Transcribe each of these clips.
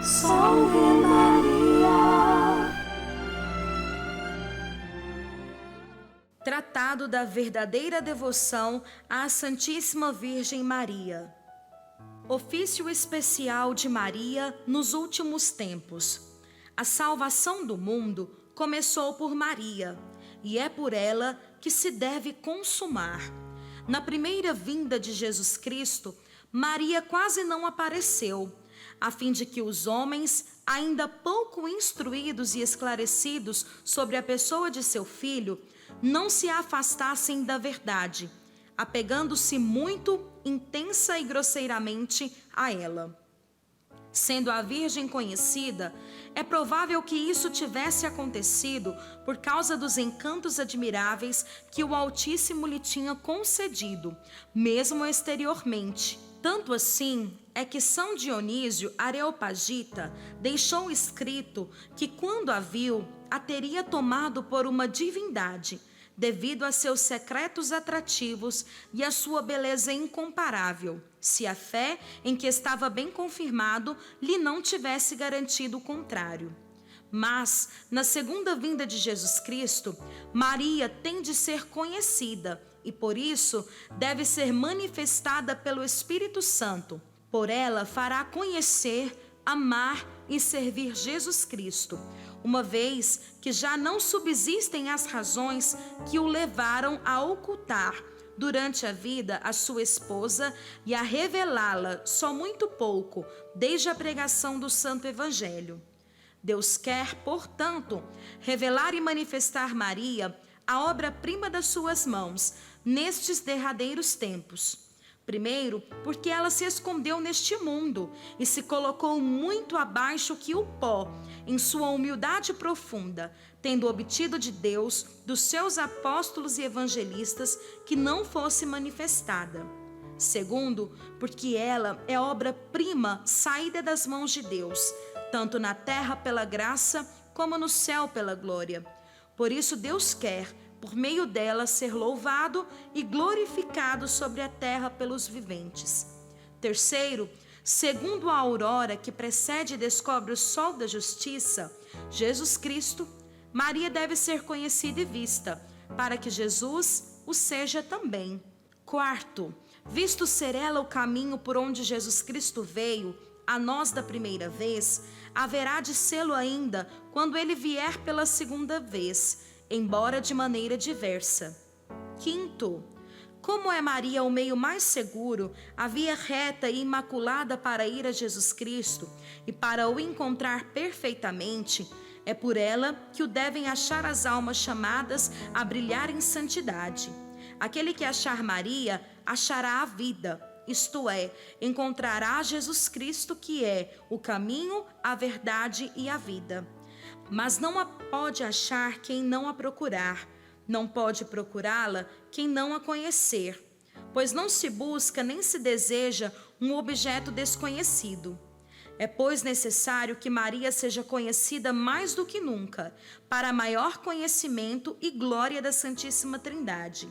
Salve Maria. Tratado da verdadeira devoção à Santíssima Virgem Maria. Ofício especial de Maria nos últimos tempos. A salvação do mundo começou por Maria, e é por ela que se deve consumar. Na primeira vinda de Jesus Cristo, Maria quase não apareceu, a fim de que os homens, ainda pouco instruídos e esclarecidos sobre a pessoa de seu filho, não se afastassem da verdade, apegando-se muito intensa e grosseiramente a ela. Sendo a Virgem conhecida, é provável que isso tivesse acontecido por causa dos encantos admiráveis que o Altíssimo lhe tinha concedido, mesmo exteriormente. Tanto assim é que São Dionísio Areopagita deixou escrito que quando a viu, a teria tomado por uma divindade, devido a seus secretos atrativos e a sua beleza incomparável, se a fé em que estava bem confirmado lhe não tivesse garantido o contrário. Mas, na segunda vinda de Jesus Cristo, Maria tem de ser conhecida e, por isso, deve ser manifestada pelo Espírito Santo. Por ela fará conhecer, amar e servir Jesus Cristo, uma vez que já não subsistem as razões que o levaram a ocultar durante a vida a sua esposa e a revelá-la só muito pouco, desde a pregação do Santo Evangelho. Deus quer, portanto, revelar e manifestar Maria, a obra-prima das suas mãos, nestes derradeiros tempos. Primeiro, porque ela se escondeu neste mundo e se colocou muito abaixo que o pó, em sua humildade profunda, tendo obtido de Deus, dos seus apóstolos e evangelistas, que não fosse manifestada. Segundo, porque ela é obra-prima saída das mãos de Deus, tanto na terra pela graça, como no céu pela glória. Por isso Deus quer, por meio dela, ser louvado e glorificado sobre a terra pelos viventes. Terceiro, segundo a aurora que precede e descobre o sol da justiça, Jesus Cristo, Maria deve ser conhecida e vista, para que Jesus o seja também. Quarto, visto ser ela o caminho por onde Jesus Cristo veio, a nós da primeira vez, haverá de sê-lo ainda quando ele vier pela segunda vez, embora de maneira diversa. Quinto, como é Maria o meio mais seguro, a via reta e imaculada para ir a Jesus Cristo e para o encontrar perfeitamente, é por ela que o devem achar as almas chamadas a brilhar em santidade. Aquele que achar Maria, achará a vida, isto é, encontrará Jesus Cristo, que é o caminho, a verdade e a vida. Mas não a pode achar quem não a procurar, não pode procurá-la quem não a conhecer, pois não se busca nem se deseja um objeto desconhecido. É, pois, necessário que Maria seja conhecida mais do que nunca, para maior conhecimento e glória da Santíssima Trindade.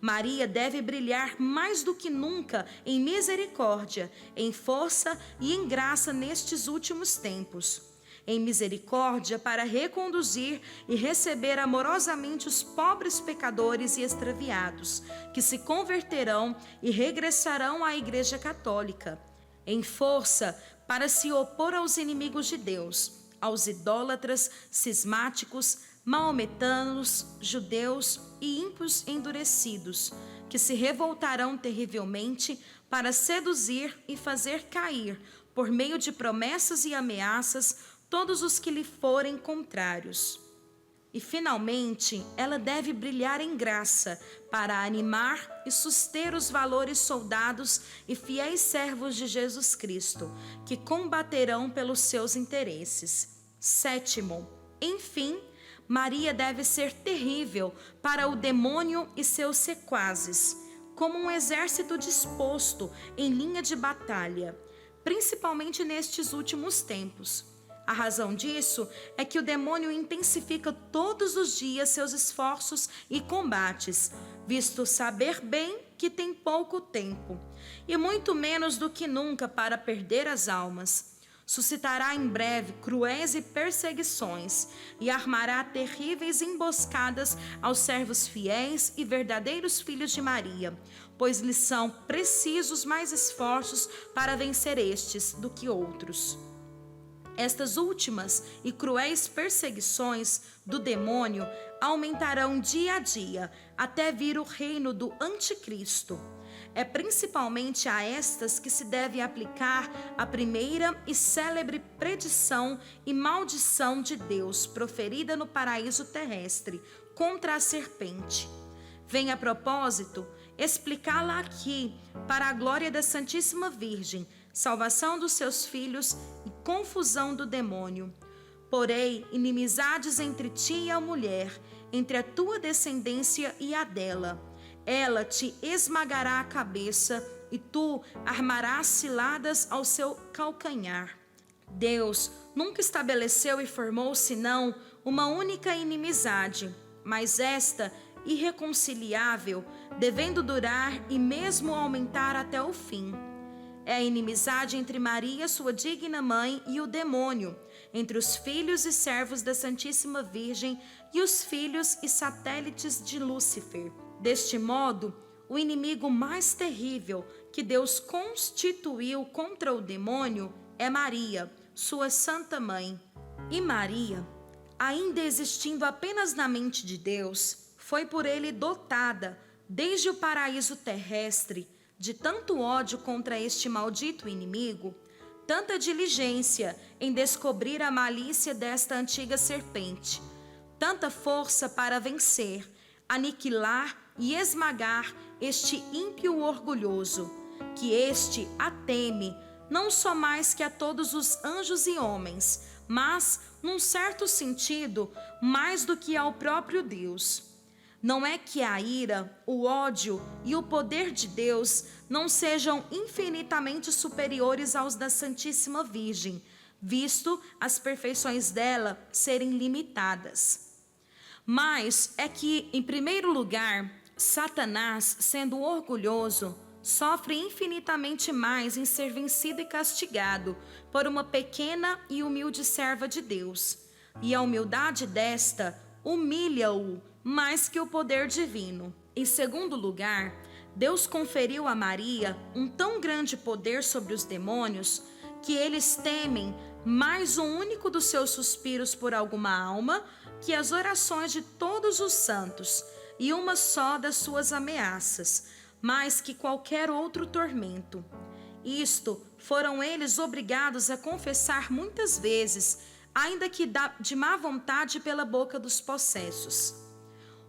Maria deve brilhar mais do que nunca em misericórdia, em força e em graça nestes últimos tempos. Em misericórdia para reconduzir e receber amorosamente os pobres pecadores e extraviados, que se converterão e regressarão à Igreja Católica. Em força para se opor aos inimigos de Deus, aos idólatras, cismáticos, maometanos, judeus e ímpios endurecidos, que se revoltarão terrivelmente para seduzir e fazer cair, por meio de promessas e ameaças, todos os que lhe forem contrários. E, finalmente, ela deve brilhar em graça para animar e suster os valores soldados e fiéis servos de Jesus Cristo, que combaterão pelos seus interesses. Sétimo, enfim, Maria deve ser terrível para o demônio e seus sequazes, como um exército disposto em linha de batalha, principalmente nestes últimos tempos. A razão disso é que o demônio intensifica todos os dias seus esforços e combates, visto saber bem que tem pouco tempo, e muito menos do que nunca para perder as almas. suscitará em breve cruéis perseguições e armará terríveis emboscadas aos servos fiéis e verdadeiros filhos de Maria, pois lhes são precisos mais esforços para vencer estes do que outros. Estas últimas e cruéis perseguições do demônio aumentarão dia a dia, até vir o reino do Anticristo. É principalmente a estas que se deve aplicar a primeira e célebre predição e maldição de Deus, proferida no paraíso terrestre, contra a serpente. Vem a propósito explicá-la aqui, para a glória da Santíssima Virgem, salvação dos seus filhos e confusão do demônio. Porém, inimizades entre ti e a mulher, entre a tua descendência e a dela. Ela te esmagará a cabeça e tu armarás ciladas ao seu calcanhar. Deus nunca estabeleceu e formou senão uma única inimizade, mas esta irreconciliável, devendo durar e mesmo aumentar até o fim. É a inimizade entre Maria, sua digna mãe, e o demônio, entre os filhos e servos da Santíssima Virgem e os filhos e satélites de Lúcifer. Deste modo, o inimigo mais terrível que Deus constituiu contra o demônio é Maria, sua santa mãe. E Maria, ainda existindo apenas na mente de Deus, foi por ele dotada, desde o paraíso terrestre, de tanto ódio contra este maldito inimigo, tanta diligência em descobrir a malícia desta antiga serpente, tanta força para vencer, aniquilar e esmagar este ímpio orgulhoso, que este a teme, não só mais que a todos os anjos e homens, mas, num certo sentido, mais do que ao próprio Deus. Não é que a ira, o ódio e o poder de Deus não sejam infinitamente superiores aos da Santíssima Virgem, visto as perfeições dela serem limitadas. Mas é que, em primeiro lugar, Satanás, sendo orgulhoso, sofre infinitamente mais em ser vencido e castigado por uma pequena e humilde serva de Deus. E a humildade desta humilha-o mais que o poder divino. Em segundo lugar, Deus conferiu a Maria um tão grande poder sobre os demônios que eles temem mais um único dos seus suspiros por alguma alma que as orações de todos os santos, e uma só das suas ameaças, mais que qualquer outro tormento. Isto foram eles obrigados a confessar muitas vezes, ainda que de má vontade pela boca dos possessos.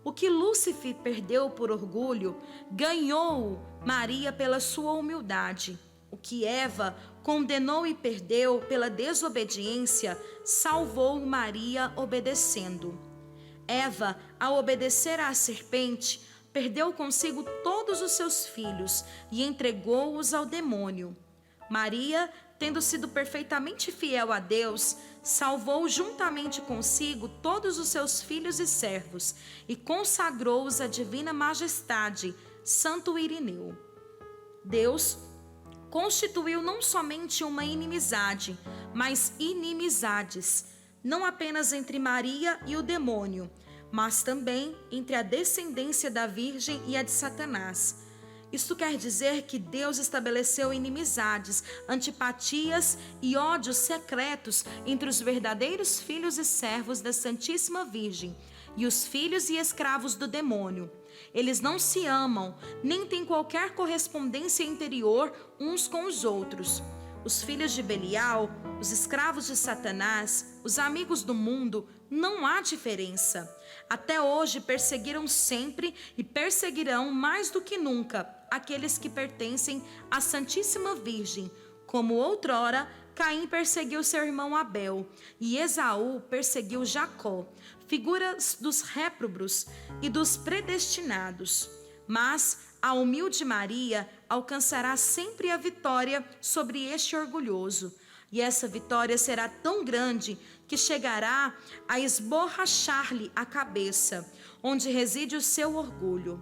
O que Lúcifer perdeu por orgulho, ganhou Maria pela sua humildade. O que Eva condenou e perdeu pela desobediência, salvou Maria obedecendo. Eva, ao obedecer à serpente, perdeu consigo todos os seus filhos e entregou-os ao demônio. Maria, tendo sido perfeitamente fiel a Deus, salvou juntamente consigo todos os seus filhos e servos e consagrou-os à divina majestade, Santo Irineu. Deus constituiu não somente uma inimizade, mas inimizades, não apenas entre Maria e o demônio, mas também entre a descendência da Virgem e a de Satanás. Isto quer dizer que Deus estabeleceu inimizades, antipatias e ódios secretos entre os verdadeiros filhos e servos da Santíssima Virgem e os filhos e escravos do demônio. Eles não se amam, nem têm qualquer correspondência interior uns com os outros. Os filhos de Belial, os escravos de Satanás, os amigos do mundo, não há diferença. Até hoje perseguiram sempre e perseguirão mais do que nunca aqueles que pertencem à Santíssima Virgem, como outrora Caim perseguiu seu irmão Abel e Esaú perseguiu Jacó, figuras dos réprobos e dos predestinados. Mas a humilde Maria alcançará sempre a vitória sobre este orgulhoso, e essa vitória será tão grande que chegará a esborrachar-lhe a cabeça, onde reside o seu orgulho.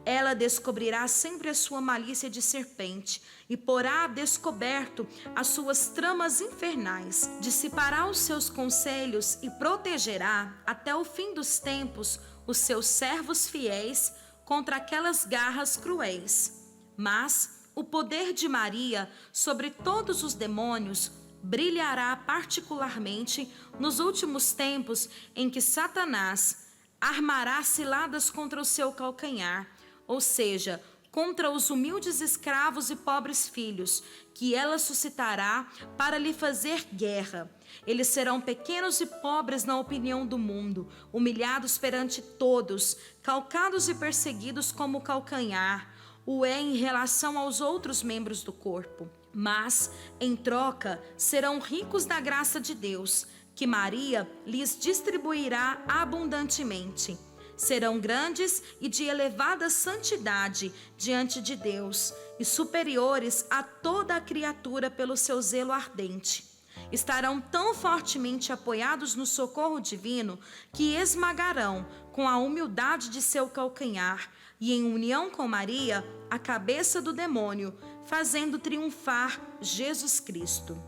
Ela descobrirá sempre a sua malícia de serpente e porá a descoberto as suas tramas infernais. Dissipará os seus conselhos e protegerá até o fim dos tempos os seus servos fiéis contra aquelas garras cruéis. Mas o poder de Maria sobre todos os demônios brilhará particularmente nos últimos tempos em que Satanás armará ciladas contra o seu calcanhar, ou seja, contra os humildes escravos e pobres filhos, que ela suscitará para lhe fazer guerra. Eles serão pequenos e pobres na opinião do mundo, humilhados perante todos, calcados e perseguidos como calcanhar o é em relação aos outros membros do corpo. Mas, em troca, serão ricos da graça de Deus, que Maria lhes distribuirá abundantemente. Serão grandes e de elevada santidade diante de Deus e superiores a toda a criatura pelo seu zelo ardente. Estarão tão fortemente apoiados no socorro divino que esmagarão com a humildade de seu calcanhar e em união com Maria a cabeça do demônio, fazendo triunfar Jesus Cristo.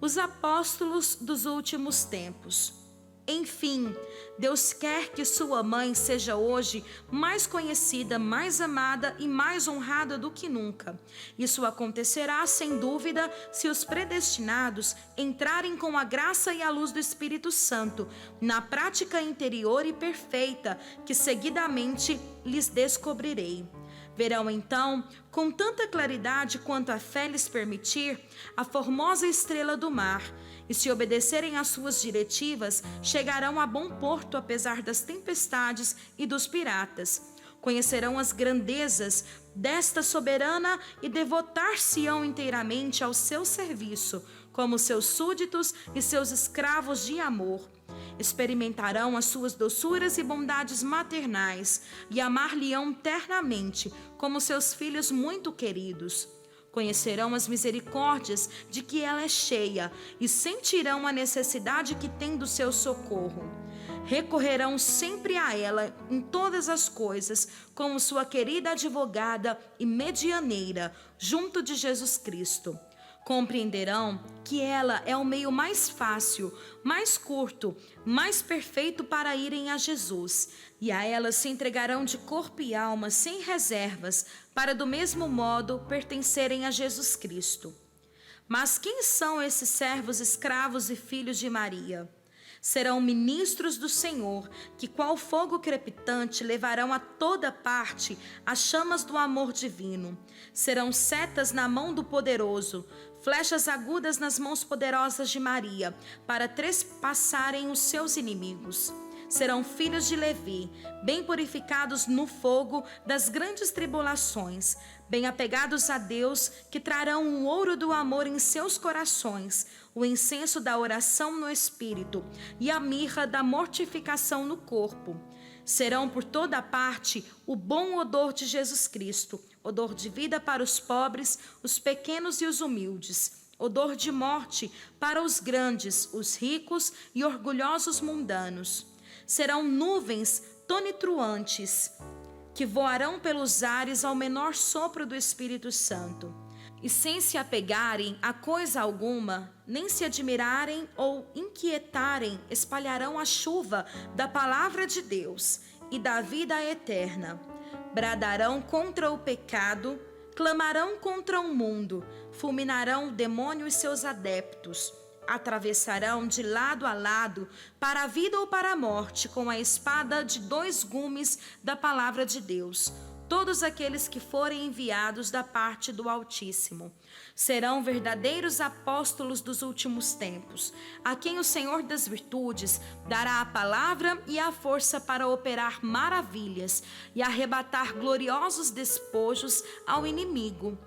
Os apóstolos dos últimos tempos. Enfim, Deus quer que sua mãe seja hoje mais conhecida, mais amada e mais honrada do que nunca. Isso acontecerá, sem dúvida, se os predestinados entrarem com a graça e a luz do Espírito Santo na prática interior e perfeita que seguidamente lhes descobrirei. Verão então, com tanta claridade quanto a fé lhes permitir, a formosa estrela do mar, e se obedecerem às suas diretivas, chegarão a bom porto apesar das tempestades e dos piratas. Conhecerão as grandezas desta soberana e devotar-se-ão inteiramente ao seu serviço, como seus súditos e seus escravos de amor. Experimentarão as suas doçuras e bondades maternais e amar-lhe-ão ternamente, como seus filhos muito queridos. Conhecerão as misericórdias de que ela é cheia e sentirão a necessidade que tem do seu socorro. Recorrerão sempre a ela em todas as coisas, como sua querida advogada e medianeira, junto de Jesus Cristo. Compreenderão que ela é o meio mais fácil, mais curto, mais perfeito para irem a Jesus, e a ela se entregarão de corpo e alma sem reservas, para do mesmo modo pertencerem a Jesus Cristo. Mas quem são esses servos, escravos e filhos de Maria? Serão ministros do Senhor, que qual fogo crepitante levarão a toda parte as chamas do amor divino. Serão setas na mão do poderoso, flechas agudas nas mãos poderosas de Maria, para trespassarem os seus inimigos. Serão filhos de Levi, bem purificados no fogo das grandes tribulações, bem apegados a Deus, que trarão o ouro do amor em seus corações, o incenso da oração no espírito e a mirra da mortificação no corpo. Serão por toda parte o bom odor de Jesus Cristo, odor de vida para os pobres, os pequenos e os humildes, odor de morte para os grandes, os ricos e orgulhosos mundanos. Serão nuvens tonitruantes, que voarão pelos ares ao menor sopro do Espírito Santo. E sem se apegarem a coisa alguma, nem se admirarem ou inquietarem, espalharão a chuva da palavra de Deus e da vida eterna. Bradarão contra o pecado, clamarão contra o mundo, fulminarão o demônio e seus adeptos. Atravessarão de lado a lado, para a vida ou para a morte, com a espada de 2 gumes da palavra de Deus, todos aqueles que forem enviados da parte do Altíssimo. Serão verdadeiros apóstolos dos últimos tempos, a quem o Senhor das virtudes dará a palavra e a força para operar maravilhas e arrebatar gloriosos despojos ao inimigo.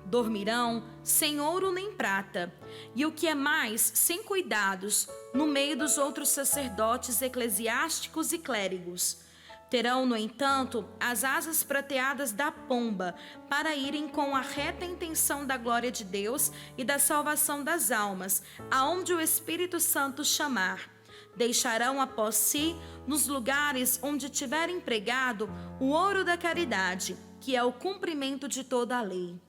Dormirão sem ouro nem prata, e o que é mais, sem cuidados, no meio dos outros sacerdotes eclesiásticos e clérigos. Terão, no entanto, as asas prateadas da pomba, para irem com a reta intenção da glória de Deus e da salvação das almas, aonde o Espírito Santo chamar. Deixarão após si, nos lugares onde tiver empregado, o ouro da caridade, que é o cumprimento de toda a lei.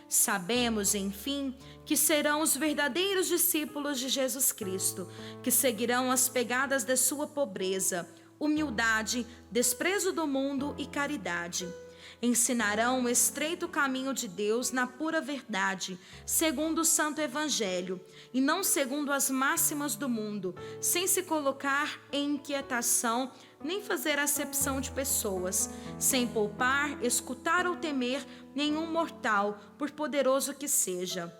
Sabemos, enfim, que serão os verdadeiros discípulos de Jesus Cristo, que seguirão as pegadas de sua pobreza, humildade, desprezo do mundo e caridade. Ensinarão o estreito caminho de Deus na pura verdade, segundo o Santo Evangelho, e não segundo as máximas do mundo, sem se colocar em inquietação, nem fazer acepção de pessoas, sem poupar, escutar ou temer nenhum mortal, por poderoso que seja.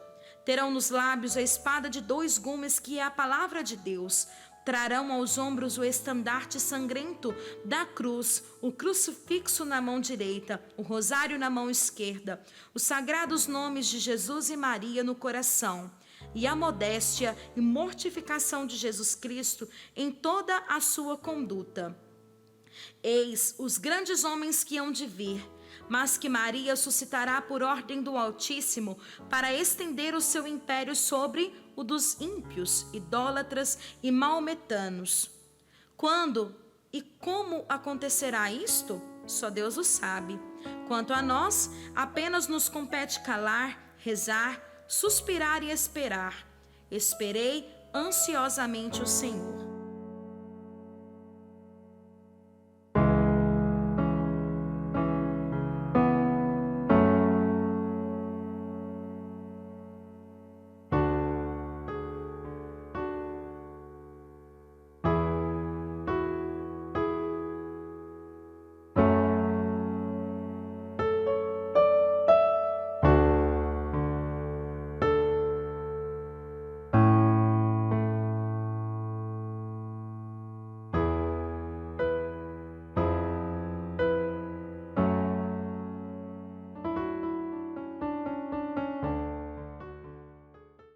Terão nos lábios a espada de 2 gumes, que é a palavra de Deus. Trarão aos ombros o estandarte sangrento da cruz, o crucifixo na mão direita, o rosário na mão esquerda, os sagrados nomes de Jesus e Maria no coração, e a modéstia e mortificação de Jesus Cristo em toda a sua conduta. Eis os grandes homens que hão de vir, mas que Maria suscitará por ordem do Altíssimo para estender o seu império sobre o dos ímpios, idólatras e maometanos. Quando e como acontecerá isto? Só Deus o sabe. Quanto a nós, apenas nos compete calar, rezar, suspirar e esperar. Esperei ansiosamente o Senhor.